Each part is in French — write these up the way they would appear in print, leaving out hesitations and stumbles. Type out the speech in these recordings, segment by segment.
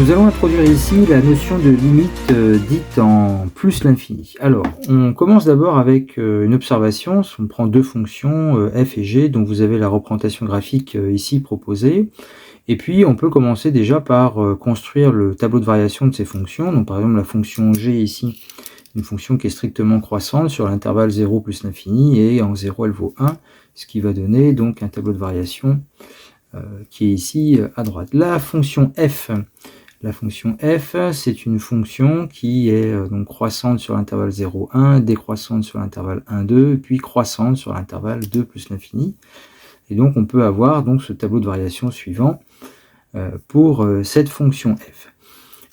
Nous allons introduire ici la notion de limite dite en plus l'infini. Alors, on commence d'abord avec une observation. On prend deux fonctions, f et g, dont vous avez la représentation graphique ici proposée. Et puis, on peut commencer déjà par construire le tableau de variation de ces fonctions. Donc, par exemple, la fonction g ici, une fonction qui est strictement croissante sur l'intervalle 0 plus l'infini, et en 0, elle vaut 1, ce qui va donner donc un tableau de variation qui est ici à droite. La fonction f, c'est une fonction qui est donc croissante sur l'intervalle 0, 1, décroissante sur l'intervalle 1, 2, puis croissante sur l'intervalle 2 plus l'infini. Et donc on peut avoir donc ce tableau de variation suivant pour cette fonction f.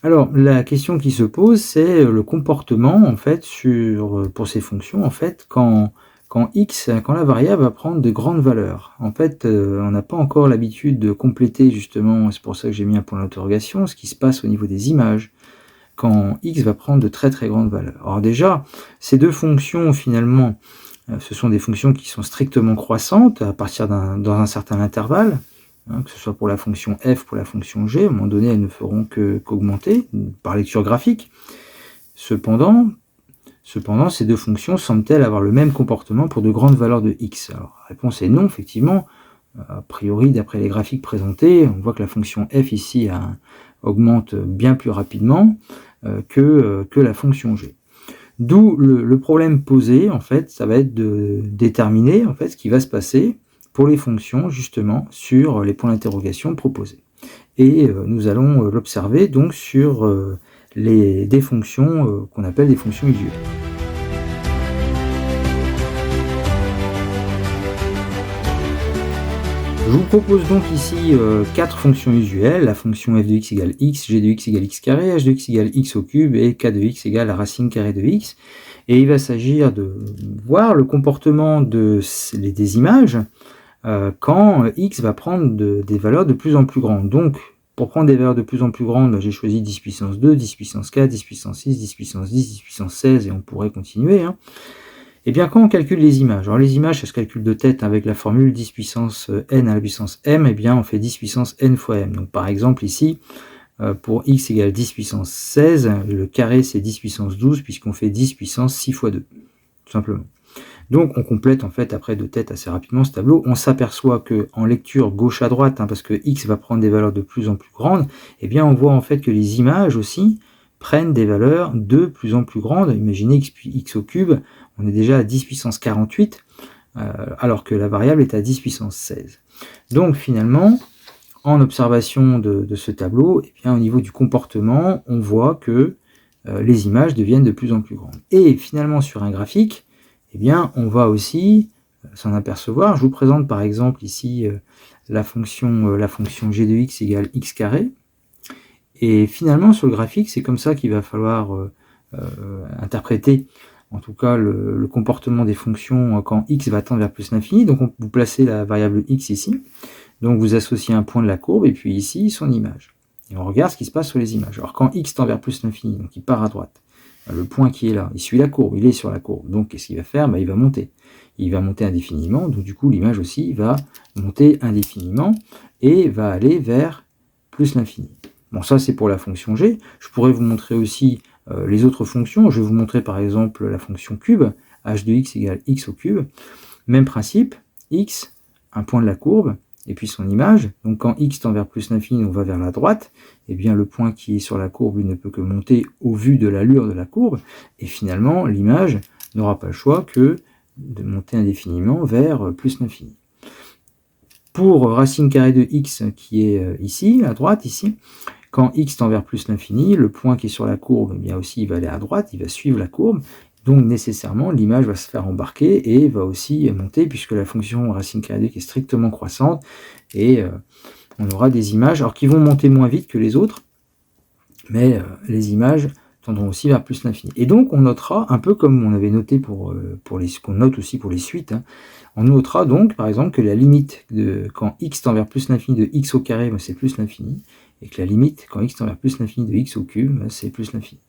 Alors la question qui se pose, c'est le comportement en fait pour ces fonctions en fait quand la variable va prendre de grandes valeurs. En fait, on n'a pas encore l'habitude de compléter justement, c'est pour ça que j'ai mis un point d'interrogation, ce qui se passe au niveau des images, quand x va prendre de très très grandes valeurs. Alors déjà, ces deux fonctions finalement, ce sont des fonctions qui sont strictement croissantes à partir dans un certain intervalle, que ce soit pour la fonction f, pour la fonction g, à un moment donné elles ne feront qu'augmenter par lecture graphique. Cependant, ces deux fonctions semblent-elles avoir le même comportement pour de grandes valeurs de x? Alors, la réponse est non, effectivement. A priori, d'après les graphiques présentés, on voit que la fonction f ici augmente bien plus rapidement que la fonction g. D'où le problème posé, en fait, ça va être de déterminer en fait, ce qui va se passer pour les fonctions, justement, sur les points d'interrogation proposés. Et nous allons l'observer donc sur des fonctions qu'on appelle des fonctions usuelles. Je vous propose donc ici 4 fonctions usuelles, la fonction f de x égale x, g de x égale x carré, h de x égale x au cube et k de x égale la racine carrée de x. Et il va s'agir de voir le comportement des images quand x va prendre des valeurs de plus en plus grandes. Donc, pour prendre des valeurs de plus en plus grandes, j'ai choisi 10 puissance 2, 10 puissance 4, 10 puissance 6, 10 puissance 10, 10 puissance 16, et on pourrait continuer. Et bien quand on calcule les images, alors les images ça se calcule de tête avec la formule 10 puissance n à la puissance m, et bien on fait 10 puissance n fois m. Donc par exemple ici, pour x égale 10 puissance 16, le carré c'est 10 puissance 12, puisqu'on fait 10 puissance 6 fois 2, tout simplement. Donc on complète en fait après de tête assez rapidement ce tableau. On s'aperçoit que en lecture gauche à droite, parce que x va prendre des valeurs de plus en plus grandes, et bien on voit en fait que les images aussi prennent des valeurs de plus en plus grandes. Imaginez x au cube, on est déjà à 10 puissance 48, alors que la variable est à 10 puissance 16. Donc finalement, en observation de ce tableau, et bien, au niveau du comportement, on voit que les images deviennent de plus en plus grandes. Et finalement sur un graphique, eh bien, on va aussi s'en apercevoir. Je vous présente par exemple ici la fonction g de x égale x carré. Et finalement, sur le graphique, c'est comme ça qu'il va falloir interpréter, en tout cas, le comportement des fonctions quand x va tendre vers plus l'infini. Donc, vous placez la variable x ici. Donc, vous associez un point de la courbe, et puis ici, son image. Et on regarde ce qui se passe sur les images. Alors, quand x tend vers plus l'infini, donc il part à droite, le point qui est là, il suit la courbe, il est sur la courbe. Donc, qu'est-ce qu'il va faire? Il va monter. Il va monter indéfiniment. Donc, du coup, l'image aussi va monter indéfiniment et va aller vers plus l'infini. Bon, ça, c'est pour la fonction g. Je pourrais vous montrer aussi les autres fonctions. Je vais vous montrer, par exemple, la fonction cube, h de x égale x au cube. Même principe, x, un point de la courbe, et puis son image. Donc quand x tend vers plus l'infini, on va vers la droite, et bien le point qui est sur la courbe, il ne peut que monter au vu de l'allure de la courbe, et finalement l'image n'aura pas le choix que de monter indéfiniment vers plus l'infini. Pour racine carrée de x qui est ici, à droite, ici, quand x tend vers plus l'infini, le point qui est sur la courbe, eh bien aussi il va aller à droite, il va suivre la courbe. Donc nécessairement, l'image va se faire embarquer et va aussi monter, puisque la fonction racine carrée de x est strictement croissante, et on aura des images alors, qui vont monter moins vite que les autres, mais les images tendront aussi vers plus l'infini. Et donc on notera, un peu comme on avait noté qu'on note aussi pour les suites, on notera donc par exemple que la limite de quand x tend vers plus l'infini de x au carré, c'est plus l'infini, et que la limite quand x tend vers plus l'infini de x au cube, c'est plus l'infini.